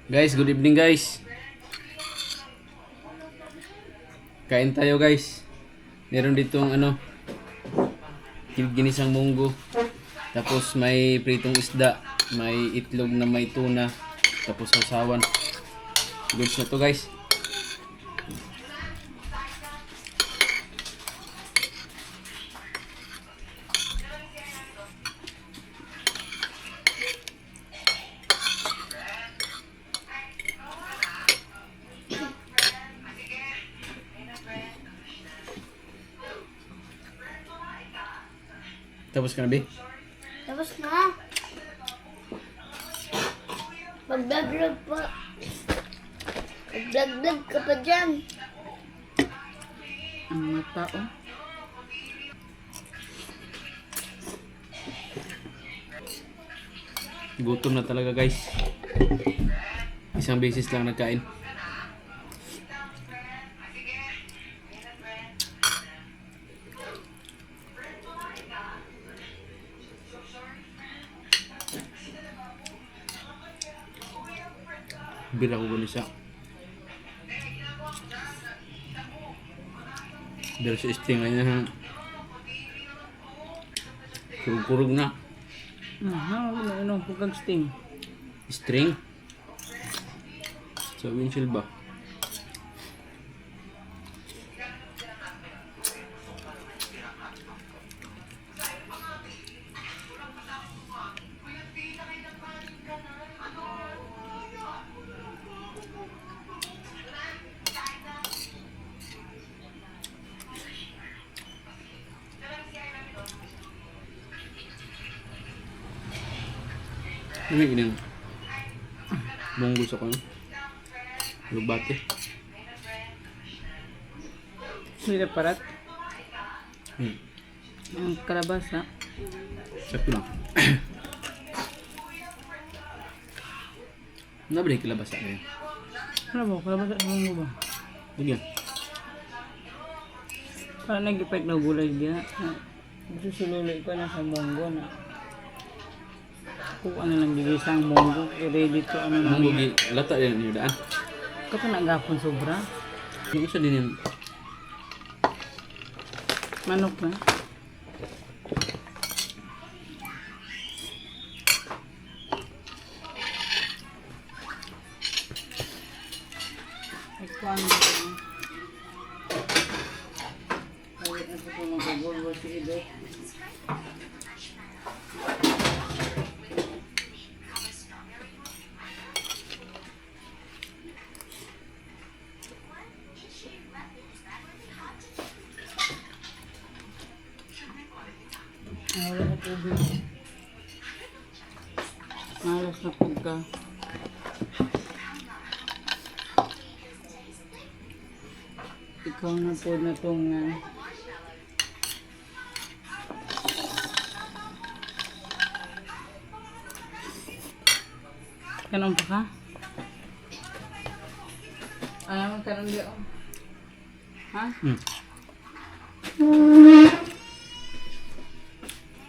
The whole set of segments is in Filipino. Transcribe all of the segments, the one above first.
Guys, good evening guys. Kain tayo guys. Meron ditong ginisang munggo. Tapos may pritong isda, may itlog na may tuna, tapos sausawan. Goods na to guys. Tapos ka na, Bi? Tapos na. Mag-vlog pa. Mag-vlog ka pa dyan. Ang mga tao. Gutom na talaga guys. Isang beses lang nagkain. Bira ko gani siya. Bira sa sting ay na. Kurug-kurug na. Ano, pagkag sting. String. Sa windshield ba? Ano yung inang munggo sa kanya? Lubate. May parat. Hmm. Ang kalabasa. Sakto lang. Nabalik kilabasa kayo. Ano ba? Kalabasa sa mga ba? Lagyan. Parang nag-ipag na gulay niya. Gusto siluloy ko na sa munggo na. Kung ano lang gigisang munggo. Ready to ano na. Munggo gi lata yan yung daan. Kato nagapon sobra. Yung isa din yung Manok na. Ikaw ang ay, ano ko magagulwa si Ido. Wala na tubig. Malas na pagka. Ikaw na po na itong kanong pa ka? Alam mo kanong di ako? Ha?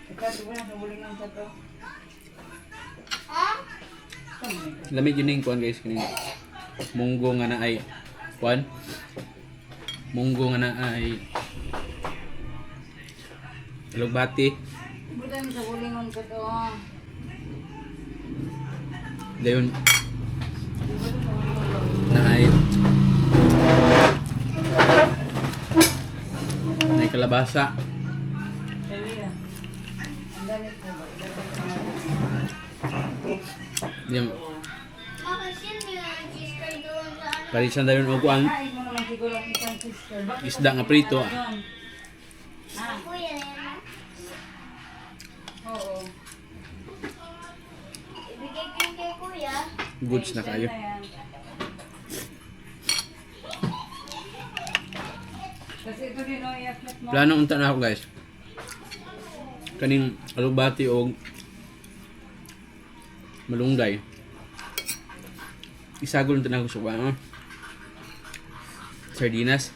Ikaw ba na sa huling ng tato? lamig yun yung kuhan guys kanina. Munggo nga na ay kuhan. Munggo nga na ay lugbati. Budan sa huling ng tato. Dayon na ay kalabasa. Dali. Ang dami po ba? Yung Kasi nila-register doon sa ano. parisan dayon og kuhan. Ay, mo naman siguro ang isang sister. Bakit Isda nga prito. Kuya, yan. Oo. Ibigay ko yung kay kuya. Goods na kayo. Kasi ito din o i-atlet mo. Plano unta na ako guys. Kaning alubati og malunggay. Isagol unta na ako sa kuwan. Sardinas.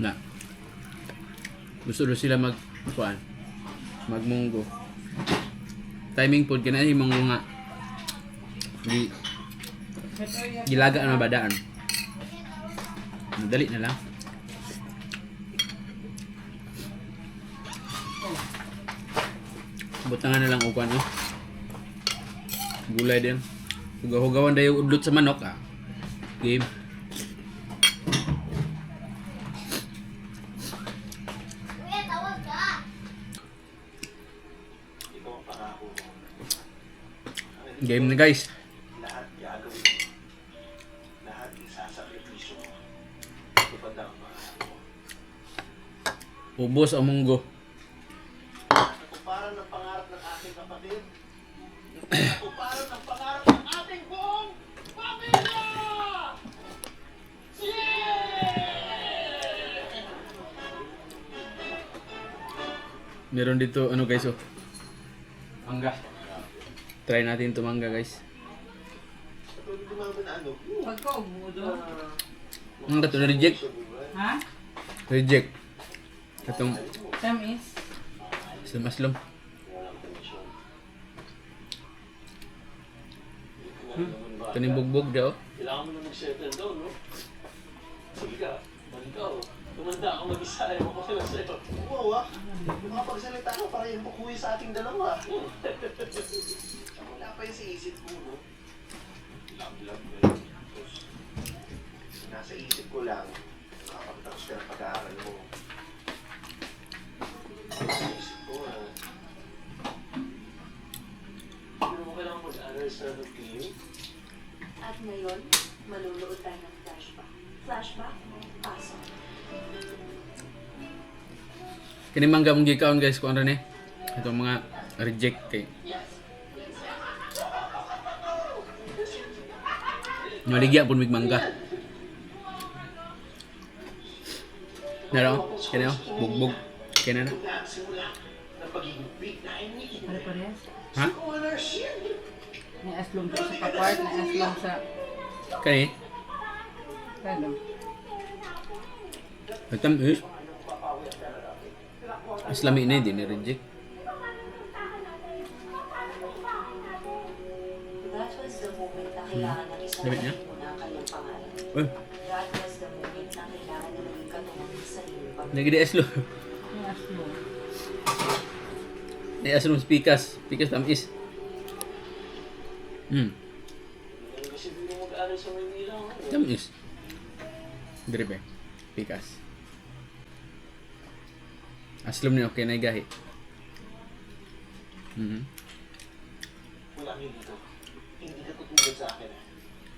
Na. Gusto rin sila magmunggo. timing pod kana imong nga gilaga na badaan. Dali na lang. Butangan na lang ukan oh. Gulay din. Hugaw-hugawan dayo udlot sa manok ah. Game. Kuya, tawag ka. Game na guys. Ubos ang munggo. Para ng pangarap ng aking kapatid. Para ng pangarap ng ating buong pamilya! Meron dito ano guys oh. Mangga. Try natin to mangga guys. Pagkaubudo. Ang dato na reject. Ha? Reject. Itong Tamis. maslom. Ito ni bugbog daw. Kailangan mo na mag-settle down, no? Sige ka, manikaw. Tumanda ako mag-isa, ewan ko sila sa'yo. Oo ah, makapagsalita ka para yung bukuwi sa ating dalawa. Wala pa yun sa isip ko, no? Love mo yun. Nasa isip ko lang, makapagtapos ka ng pag-aaral mo. Nasa isip ko, hindi mo kailangan mag-aaral sa review. At ngayon, manunood tayo ng flashback. Flashback? Pasok. Kini mangga mong gikaon guys kung ano ni. Itong mga reject kay. Naligya pun mig mangga. Naro, kini oh, bugbog. Kini na. Ano parehas? Ha? May aslong sa kapart, may aslong sa... Kani? Kano? Atam is. Islami na din reject. That was the moment na kailangan na Dapat niya? isang mo na ang kanyang pangalan. Uy, That was the moment na kailangan na maging katulad sa iyong pamilya. nagidi aslo. May aslong. Ni aslo pikas, pikas tamis. Kasi hindi mo mag-aaral sa Maynila, no? Tamis. Dire ba? Pikas. Aslom ni okay na gahi. Wala kang dito. Hindi ka tutulad sa akin.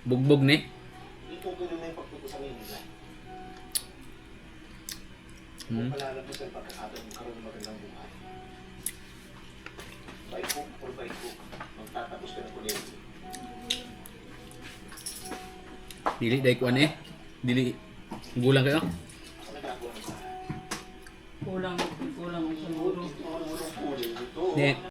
Bugbog ni. Itutuloy na yung pagtuto sa Maynila. Kung palalabas ang pagkakataon mo karoon ng magandang buhay. By hook or by hook, magtatapos ka ng kulitin. Dili dai ko ani. Dili gulang kayo. Sa nagagawa mo sa Kulang ang siguro. ulo, ito. Ni